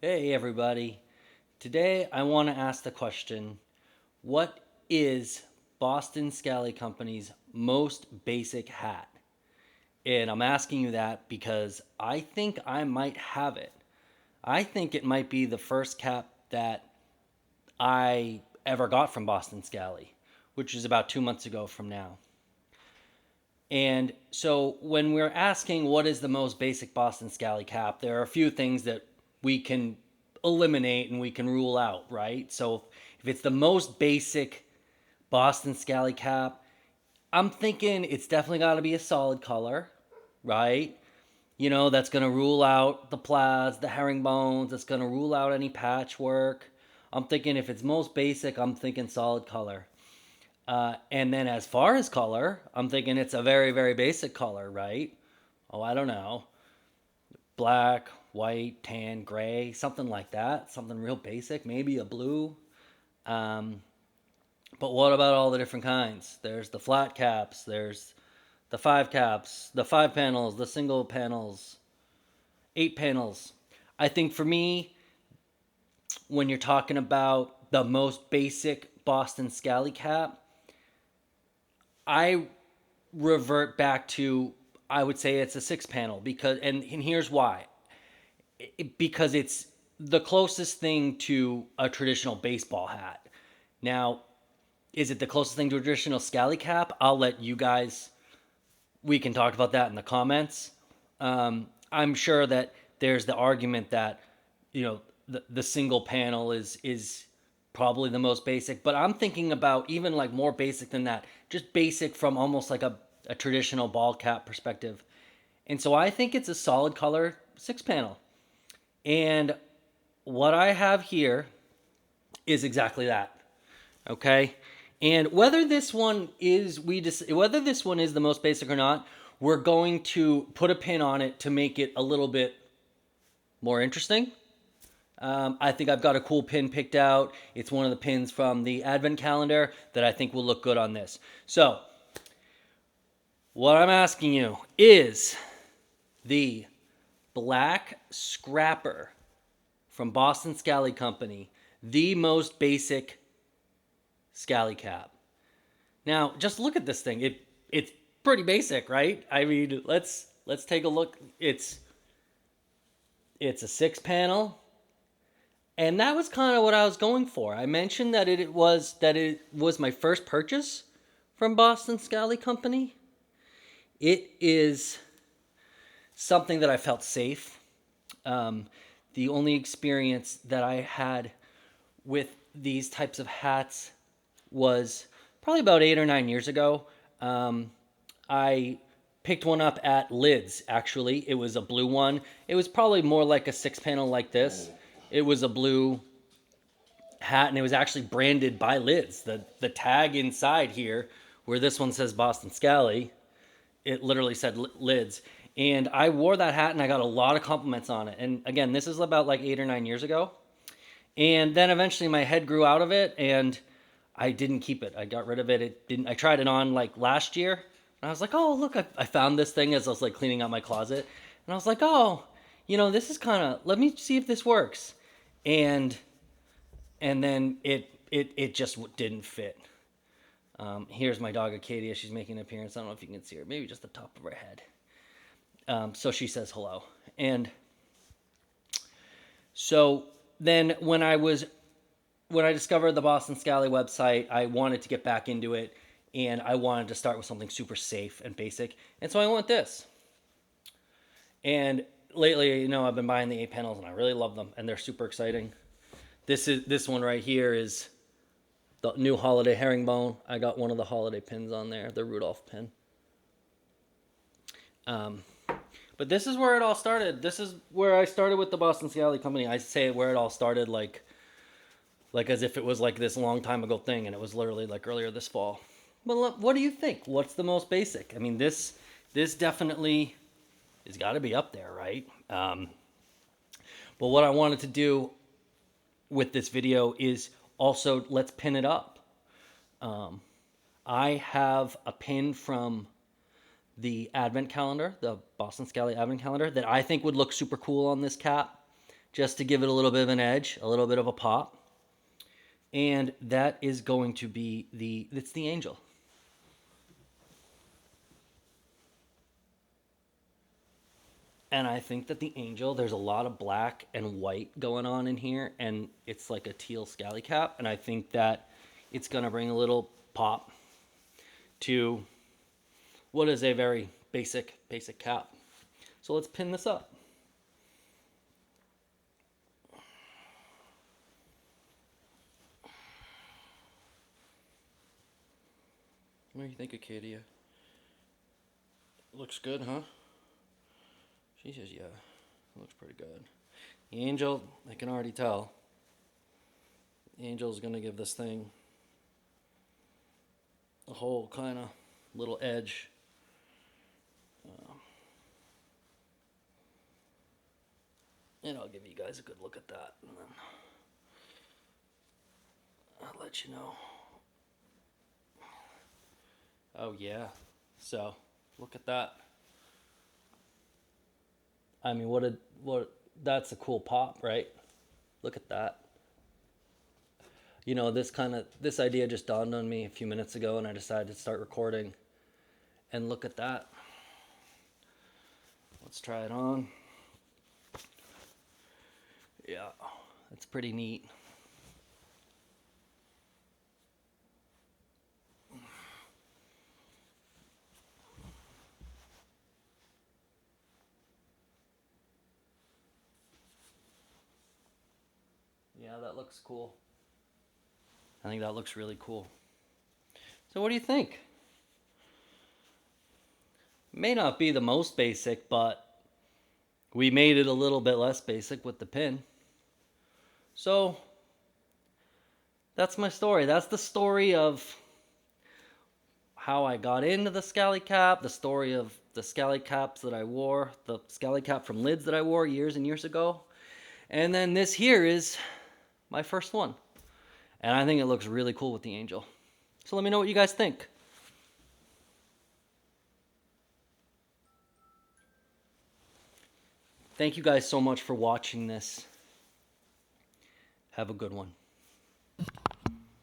Hey everybody. Today I want to ask the question, what is Boston Scally Company's most basic hat? And I'm asking you that because I think I might have it. I think it might be the first cap that I ever got from Boston Scally, which is about 2 months ago from now. And so when we're asking what is the most basic Boston Scally cap, there are a few things that we can eliminate and we can rule out, right? So if it's the most basic Boston Scally cap, I'm thinking it's definitely got to be a solid color, right? That's going to rule out the plaids, the herringbones, that's going to rule out any patchwork. I'm thinking if it's most basic, I'm thinking solid color. And then as far as color, I'm thinking it's a very, very basic color, right? Oh, I don't know. Black, white, tan, gray, something like that. Something real basic. Maybe a blue. Um, but what about all the different kinds? There's the flat caps, there's the five caps, the five panels, the single panels, eight panels. I think for me, when you're talking about the most basic Boston Scally cap, I revert back to I would say it's a six panel and here's why. Because it's the closest thing to a traditional baseball hat. Now, is it the closest thing to a traditional scally cap? I'll let you guys we can talk about that in the comments. I'm sure that there's the argument that the single panel is probably the most basic, but I'm thinking about even like more basic than that, just basic from almost like a traditional ball cap perspective. And so I think it's a solid color six panel. And what I have here is exactly that. Okay? And whether this one is whether this one is the most basic or not, we're going to put a pin on it to make it a little bit more interesting. I think I've got a cool pin picked out. It's one of the pins from the advent calendar that I think will look good on this. So, what I'm asking you is the Black Scrapper from Boston Scally Company, the most basic scally cap. Now, just look at this thing. It's pretty basic, right? I mean, let's take a look. It's a six panel, and that was kind of what I was going for. I mentioned that it was my first purchase from Boston Scally Company. It is something that I felt safe. Um, the only experience that I had with these types of hats was probably about 8 or 9 years ago. I picked one up at Lids, actually. It was a blue one. It was probably more like a six panel like this. It was a blue hat, and it was actually branded by Lids. The tag inside here, where this one says Boston Scally, it literally said Lids. And I wore that hat, and I got a lot of compliments on it. And again, this is about like 8 or 9 years ago. And then eventually my head grew out of it, and I didn't keep it. I got rid of it. It didn't. I tried it on like last year, and I was like, oh look, I found this thing as I was like cleaning out my closet, and I was like, oh, this is kind of. Let me see if this works, and then it just didn't fit. Here's my dog Acadia. She's making an appearance. I don't know if you can see her. Maybe just the top of her head. So she says hello, and so then when I discovered the Boston Scally website, I wanted to get back into it, and I wanted to start with something super safe and basic. And so I went this. And lately, I've been buying the eight panels, and I really love them, and they're super exciting. This one right here is the new holiday herringbone. I got one of the holiday pins on there, the Rudolph pin. But this is where it all started. This is where I started with the Boston Scally Company. I say where it all started, like as if it was like this long time ago thing, and it was literally like earlier this fall. Well, what do you think? What's the most basic? I mean, this definitely has got to be up there, right? But what I wanted to do with this video is also let's pin it up. I have a pin from the advent calendar, the Boston Scally advent calendar, that I think would look super cool on this cap. just to give it a little bit of an edge, a little bit of a pop. And that is going to be it's the angel. And I think that the angel, there's a lot of black and white going on in here, and it's like a teal scally cap. And I think that it's going to bring a little pop to what is a very basic cap. So let's pin this up. What do you think, Acadia? Looks good, huh? She says, yeah, it looks pretty good. The angel, I can already tell. The angel's going to give this thing a whole kind of little edge. And I'll give you guys a good look at that. And then I'll let you know. Oh, yeah. So, look at that. I mean, that's a cool pop, right? Look at that. You know, this idea just dawned on me a few minutes ago, and I decided to start recording. And look at that. Let's try it on. Yeah, that's pretty neat. Yeah, that looks cool. I think that looks really cool. So what do you think? May not be the most basic, but we made it a little bit less basic with the pin. So that's my story. That's the story of how I got into the scally cap, the story of the scally caps that I wore, the scally cap from Lids that I wore years and years ago. And then this here is my first one. And I think it looks really cool with the angel. So let me know what you guys think. Thank you guys so much for watching this. Have a good one.